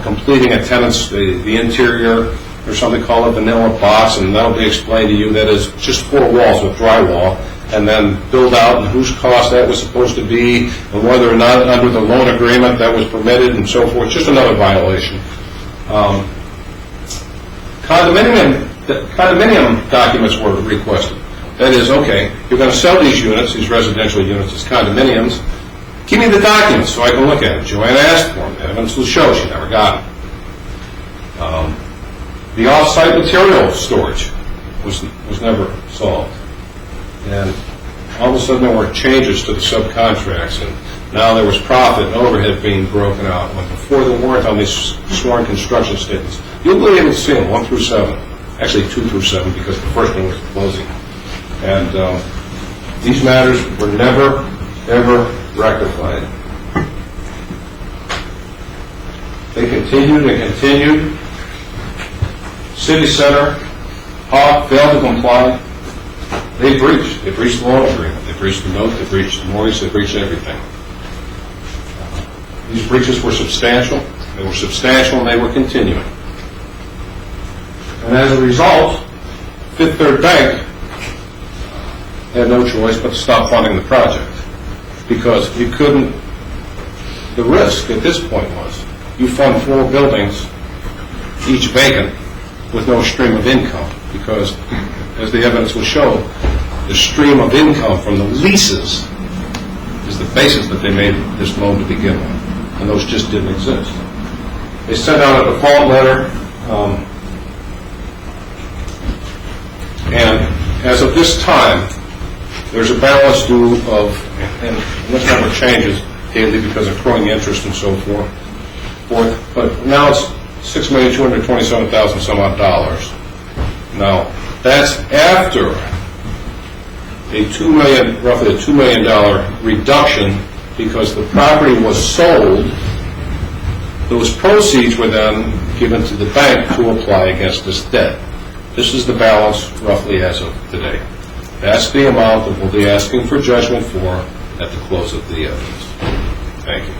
completing a tenant's, the interior. There's something called a vanilla box, and that'll be explained to you. That is just 4 walls with drywall, and then build out and whose cost that was supposed to be, and whether or not under the loan agreement that was permitted, and so forth. Just another violation. Condominium documents were requested. That is, okay, you're going to sell these units, these residential units, as condominiums. Give me the documents so I can look at them. Joanna asked for them. The evidence will show she never got them. The off-site material storage was never solved. And all of a sudden there were changes to the subcontracts, and now there was profit and overhead being broken out. When before there weren't on these sworn construction statements. You'll be able to see them 1 through 7. Actually 2 through 7, because the first one was closing. And these matters were never, ever rectified. They continued and continued. City Center, Hawk failed to comply. They breached. They breached the loan agreement. They breached the note. They breached the mortgage. They breached everything. These breaches were substantial. They were substantial and they were continuing. And as a result, Fifth Third Bank had no choice but to stop funding the project, because you couldn't, the risk at this point was, you fund 4 buildings, each vacant, with no stream of income, because, as the evidence will show, the stream of income from the leases is the basis that they made this loan to begin with, and those just didn't exist. They sent out a default letter, and as of this time, there's a balance due of, and this number changes daily because of accruing interest and so forth, but now it's $6,227,000 some odd dollars. Now, that's after a roughly a $2 million reduction, because the property was sold. Those proceeds were then given to the bank to apply against this debt. This is the balance roughly as of today. That's the amount that we'll be asking for judgment for at the close of the evidence. Thank you.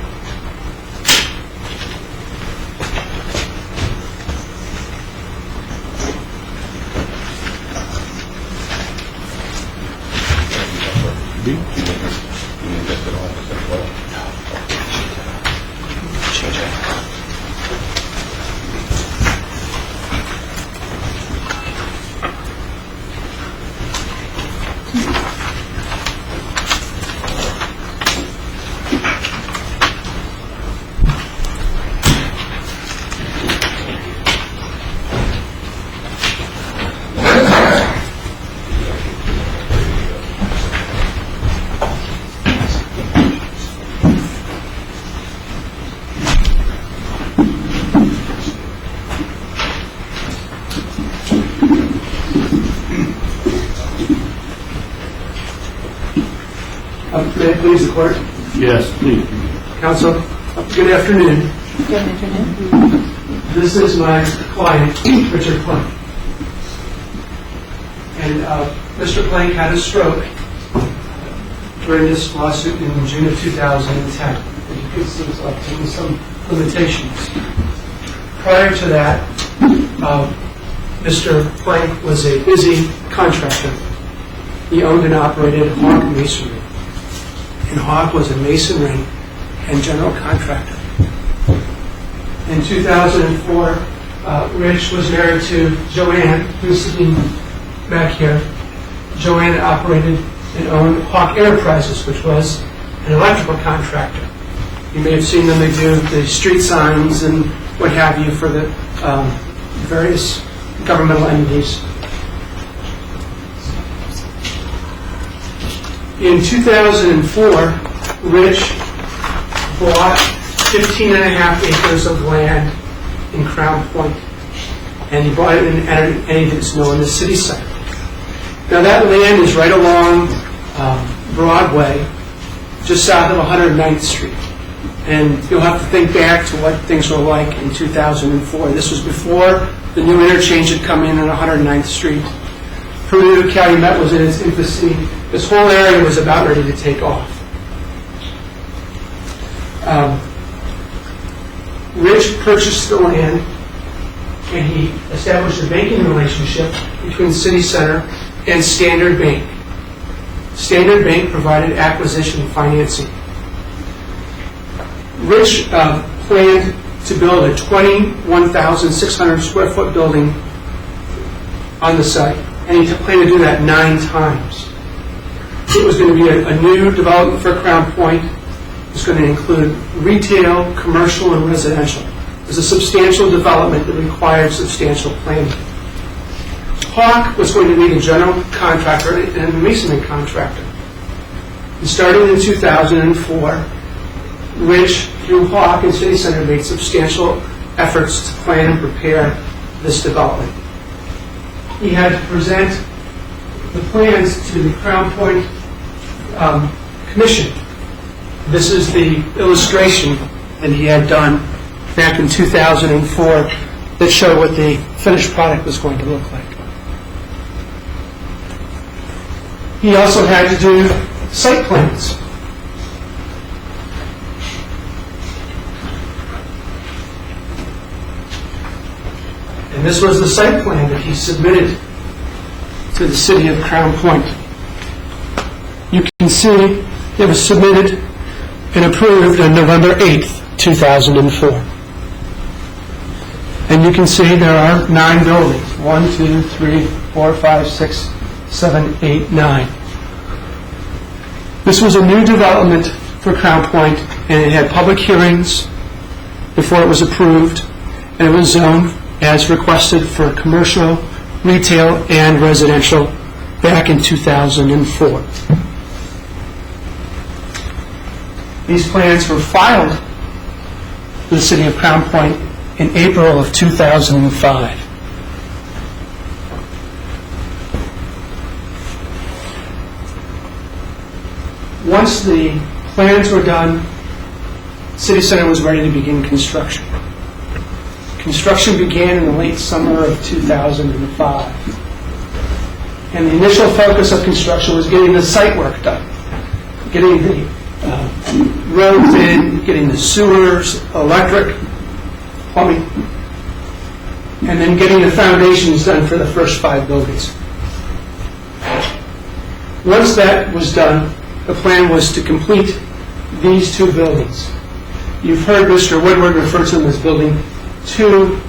May it please the court? Yes, please. Counsel, good afternoon. Good afternoon. This is my client, Richard Plank. And Mr. Plank had a stroke during this lawsuit in June of 2010. And you can see there's some limitations. Prior to that, Mr. Plank was a busy contractor. He owned and operated Hawk Masonry. And Hawk was a masonry and general contractor. In 2004, Rich was married to Joanne, who's sitting back here. Joanne operated and owned Hawk Enterprises, which was an electrical contractor. You may have seen them. They do the street signs and what have you for the various governmental entities. In 2004, Rich bought 15.5 acres of land in Crown Point, and he bought it in an area that's known as City Center. Now that land is right along Broadway, just south of 109th Street. And you'll have to think back to what things were like in 2004. This was before the new interchange had come in on 109th Street. Purdue Calumet was in its infancy. This whole area was about ready to take off. Rich purchased the land, and he established a banking relationship between City Center and Standard Bank. Standard Bank provided acquisition financing. Rich planned to build a 21,600 square foot building on the site, and he planned to do that 9 times. It was going to be a new development for Crown Point. It was going to include retail, commercial, and residential. It was a substantial development that required substantial planning. Hawk was going to be the general contractor and the masonry contractor. And starting in 2004, Rich, through Hawk and City Center, made substantial efforts to plan and prepare this development. He had to present the plans to the Crown Point Commission. This is the illustration that he had done back in 2004 that showed what the finished product was going to look like. He also had to do site plans. And this was the site plan that he submitted to the city of Crown Point. You can see it was submitted and approved on November 8th, 2004. And you can see there are 9 buildings. 1, 2, 3, 4, 5, 6, 7, 8, 9. This was a new development for Crown Point, and it had public hearings before it was approved, and it was zoned as requested for commercial, retail, and residential back in 2004. These plans were filed with the city of Crown Point in April of 2005. Once the plans were done, City Center was ready to begin construction. Construction began in the late summer of 2005. And the initial focus of construction was getting the site work done, getting the roads in, getting the sewers, electric, plumbing, and then getting the foundations done for the first 5 buildings. Once that was done, the plan was to complete these 2 buildings. You've heard Mr. Woodward refer to them as Building 2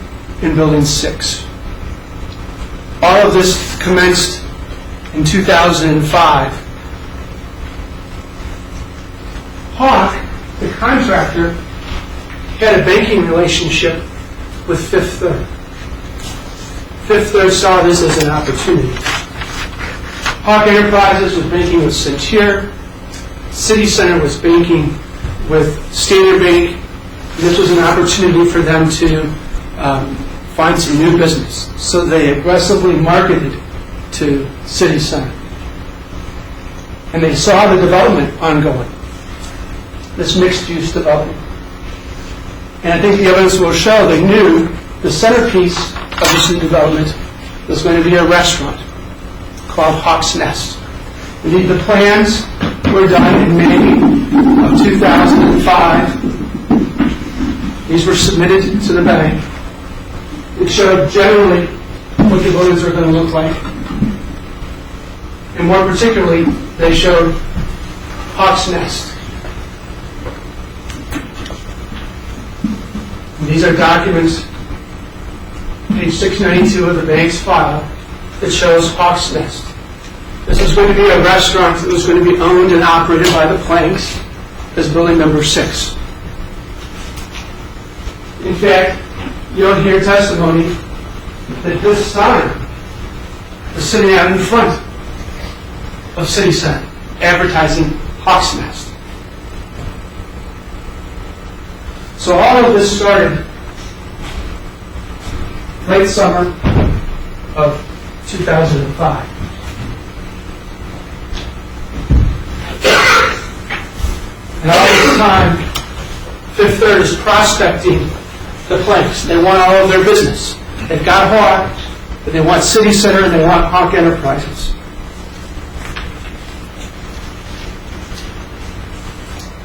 and Building 6. All of this commenced in 2005. Hawk, the contractor, had a banking relationship with Fifth Third. Fifth Third saw this as an opportunity. Hawk Enterprises was banking with Centier. City Center was banking with Standard Bank. This was an opportunity for them to find some new business. So they aggressively marketed to City Center. And they saw the development ongoing, this mixed-use development. And I think the evidence will show they knew the centerpiece of this new development was going to be a restaurant called Hawk's Nest. Indeed, the plans were done in May of 2005. These were submitted to the bank. It showed generally what the buildings are going to look like. And more particularly, they showed Hawk's Nest. And these are documents, page 692 of the bank's file, that shows Hawk's Nest. This is going to be a restaurant that was going to be owned and operated by the Planks as building number 6. In fact, you'll hear testimony that this sign was sitting out in front of City Center, advertising Hawk's Nest. So all of this started late summer of 2005. And all this time, Fifth Third is prospecting the Planks. They want all of their business. They've got Hawk, but they want City Center and they want Hawk Enterprises.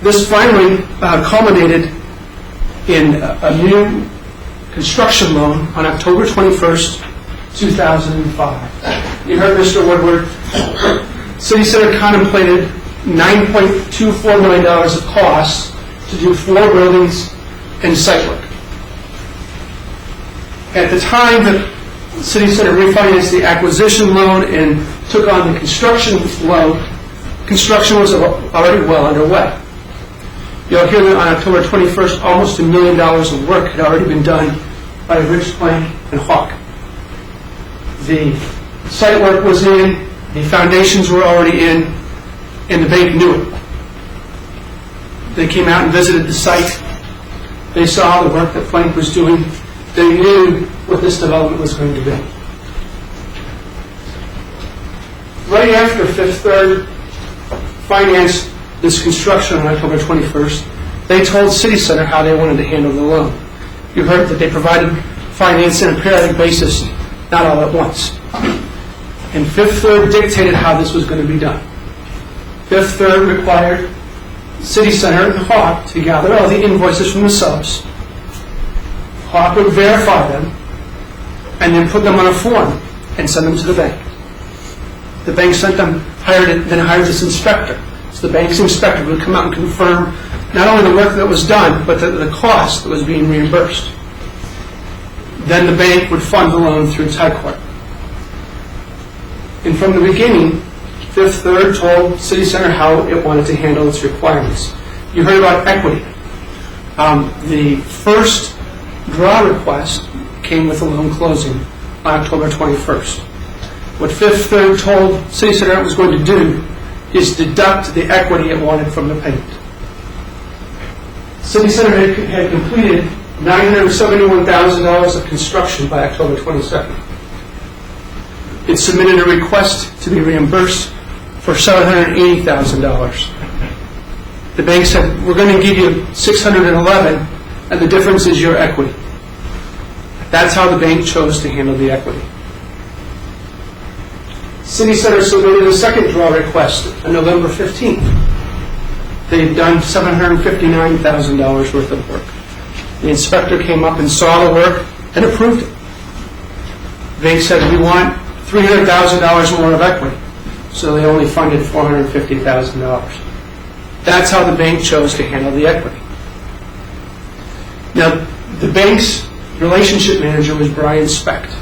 This finally culminated in a new construction loan on October 21st, 2005. You heard Mr. Woodward. City Center contemplated $9.24 million of costs to do 4 buildings and site work. At the time that City Center refinanced the acquisition loan and took on the construction loan, construction was already well underway. You'll hear that on October 21st, almost $1 million of work had already been done by Rich Plank and Hawk. The site work was in, the foundations were already in, and the bank knew it. They came out and visited the site. They saw the work that Plank was doing. They knew what this development was going to be. Right after Fifth Third financed this construction on October 21st, they told City Center how they wanted to handle the loan. You heard that they provided finance on a periodic basis, not all at once. And Fifth Third dictated how this was going to be done. Fifth Third required City Center and Hawk to gather all the invoices from the subs. Hawk would verify them, and then put them on a form and send them to the bank. The bank hired this inspector. So the bank's inspector would come out and confirm not only the work that was done, but the cost that was being reimbursed. Then the bank would fund the loan through its headquarters. And from the beginning, Fifth Third told City Center how it wanted to handle its requirements. You heard about equity. The first draw request came with a loan closing on October 21st. What Fifth Third told City Center it was going to do is deduct the equity it wanted from the payment. City Center had completed $971,000 of construction by October 22nd. It submitted a request to be reimbursed for $780,000. The bank said, we're going to give you $611,000, and the difference is your equity. That's how the bank chose to handle the equity. City Center submitted a second draw request on November 15th. They'd done $759,000 worth of work. The inspector came up and saw the work and approved it. They said, we want $300,000 more of equity. So they only funded $450,000. That's how the bank chose to handle the equity. Now, the bank's relationship manager was Brian Specht.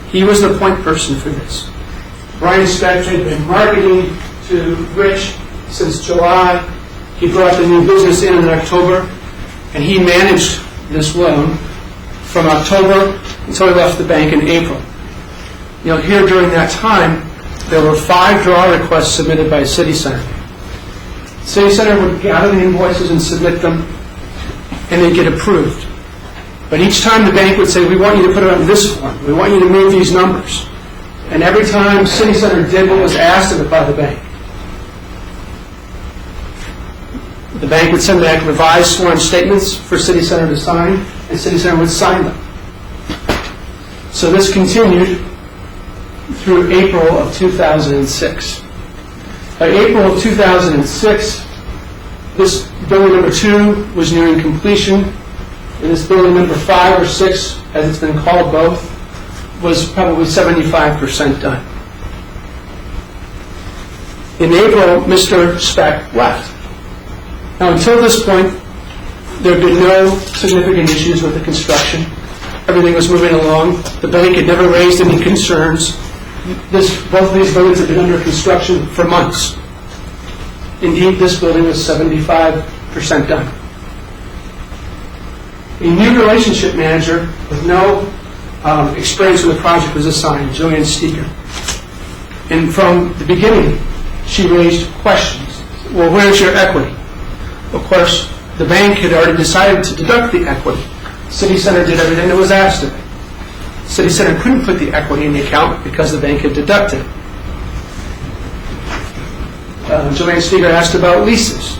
He was the point person for this. Brian Specht had been marketing to Rich since July. He brought the new business in October, and he managed this loan from October until he left the bank in April. Here during that time, there were 5 draw requests submitted by City Center. City Center would gather the invoices and submit them, and they'd get approved. But each time the bank would say, we want you to put it on this form. We want you to move these numbers. And every time City Center did what was asked of it by the bank would send back revised sworn statements for City Center to sign, and City Center would sign them. So this continued through April of 2006. By April of 2006, this building number 2 was nearing completion, and this building number 5 or 6, as it's been called both, was probably 75% done. In April, Mr. Specht left. Now, until this point, there had been no significant issues with the construction. Everything was moving along. The bank had never raised any concerns. Both of these buildings had been under construction for months. Indeed, this building was 75% done. A new relationship manager with no experience in the project was assigned, Joanne Steger. And from the beginning, she raised questions. Well, where's your equity? Of course, the bank had already decided to deduct the equity. City Center did everything that was asked of it. City Center couldn't put the equity in the account because the bank had deducted it. Joanne Steger asked about leases.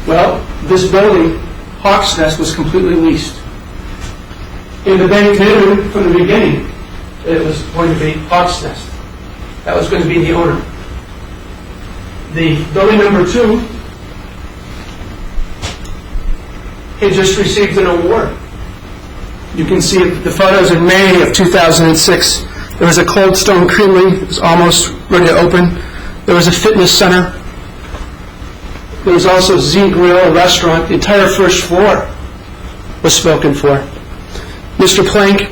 Well, this building, Hawk's Nest, was completely leased. And the bank knew from the beginning that it was going to be Hawk's Nest. That was going to be the owner. The building number 2 had just received an award. You can see the photos in May of 2006. There was a Cold Stone Creamery that was almost ready to open. There was a fitness center. There was also Z Grill, a restaurant. The entire first floor was spoken for. Mr. Plank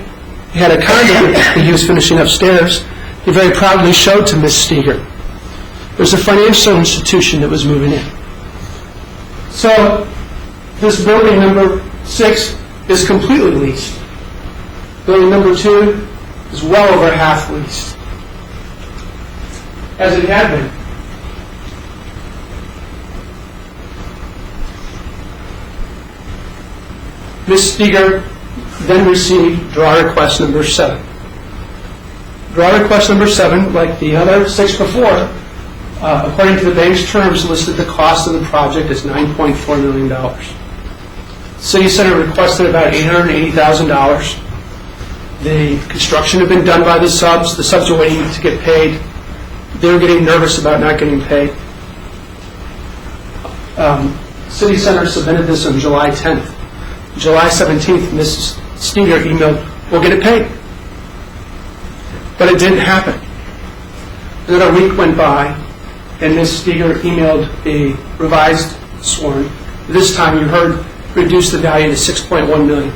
had a condo that he was finishing upstairs. He very proudly showed to Ms. Steger. There was a financial institution that was moving in. So this building number 6 is completely leased. Building number 2 is well over half leased, as it had been. Ms. Steger then received draw request number 7. Draw request number 7, like the other 6 before, according to the bank's terms, listed the cost of the project as $9.4 million. City Center requested about $880,000. The construction had been done by the subs. The subs were waiting to get paid. They were getting nervous about not getting paid. City Center submitted this on July 10th. July 17th, Mrs. Steger emailed, we'll get it paid. But it didn't happen. Then a week went by, and Ms. Steger emailed a revised sworn. This time you heard reduce the value to $6.1 million.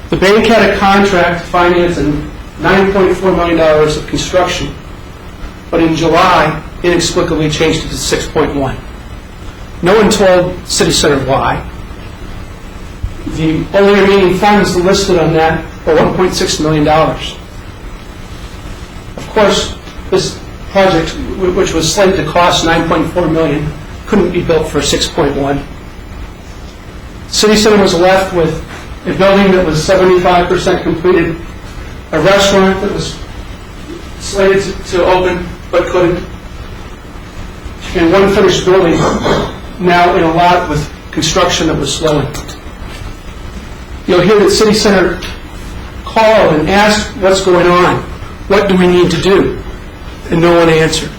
The bank had a contract financing $9.4 million of construction, but in July, inexplicably changed it to 6.1. No one told City Center why. The only remaining funds listed on that were $1.6 million. Of course, this project, which was slated to cost $9.4 million, couldn't be built for 6.1. City Center was left with a building that was 75% completed, a restaurant that was slated to open but couldn't, and one finished building now in a lot with construction that was slowing. You'll hear that City Center called and asked what's going on, what do we need to do, and no one answered.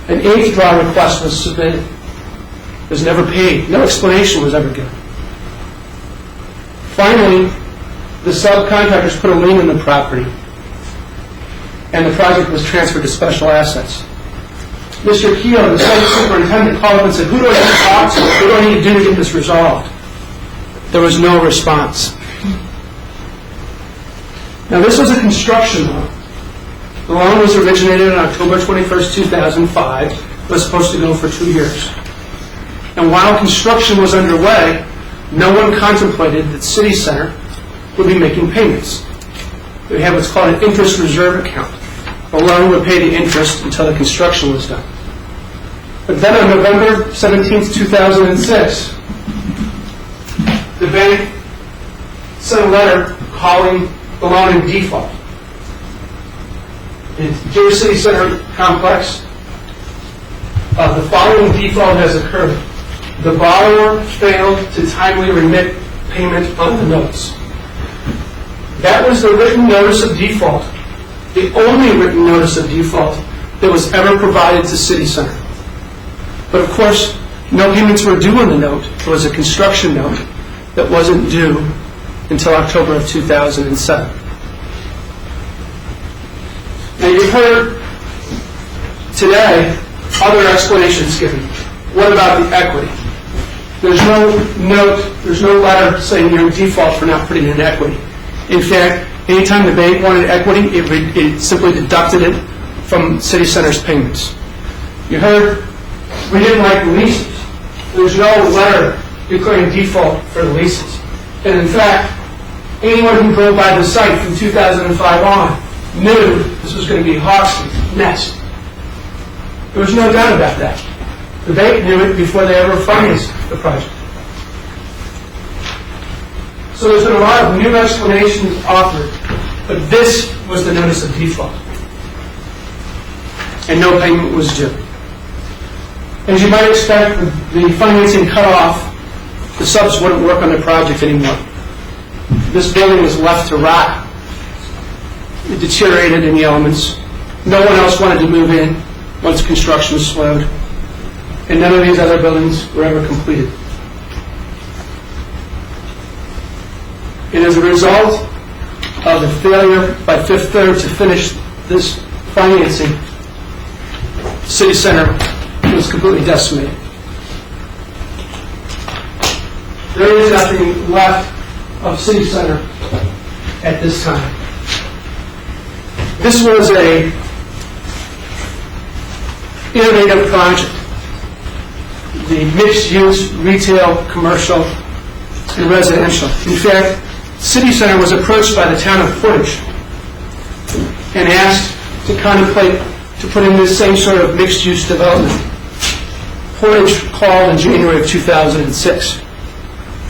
An 8th draw request was submitted. It was never paid. No explanation was ever given. Finally, the subcontractors put a lien on the property, and the project was transferred to special assets. Mr. Keogh, the site superintendent, called up and said, who do I need to talk to? What do I need to do to get this resolved? There was no response. Now, this was a construction loan. The loan was originated on October 21st, 2005. It was supposed to go for 2 years. And while construction was underway, no one contemplated that City Center would be making payments. We have what's called an interest reserve account. The loan would pay the interest until the construction was done. But then on November 17th, 2006, the bank sent a letter calling the loan in default. In Deer City Center complex, the following default has occurred. The borrower failed to timely remit payment on the notes. That was the written notice of default, the only written notice of default that was ever provided to City Center. But of course, no payments were due on the note. It was a construction note that wasn't due until October of 2007. Now you've heard today other explanations given. What about the equity? There's no note, there's no letter saying you're in default for not putting in equity. In fact, anytime the bank wanted equity, it simply deducted it from City Center's payments. You heard we didn't like the leases. There's no letter declaring default for the leases. And in fact, anyone who drove by the site from 2005 on knew this was going to be Hawkson's nest. There was no doubt about that. The bank knew it before they ever financed the project. So there's been a lot of new explanations offered, but this was the notice of default. And no payment was due. As you might expect, the financing cut off, the subs wouldn't work on the project anymore. This building was left to rot. It deteriorated in the elements. No one else wanted to move in once construction was slowed. And none of these other buildings were ever completed. And as a result of the failure by Fifth Third to finish this financing, City Center was completely decimated. There is nothing left of City Center at this time. This was an innovative project. The mixed-use, retail, commercial, and residential. In fact, City Center was approached by the town of Portage and asked to contemplate to put in this same sort of mixed-use development. Portage called in January of 2006.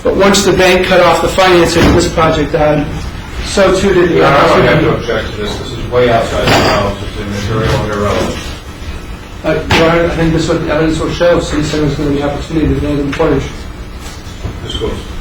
But once the bank cut off the financing of this project, so too did the I have to object to this. This is way outside the bounds of the material and irrelevant. Your Honor, I think this is what the evidence will show. City Center is going to have the opportunity to build in Portage. This goes.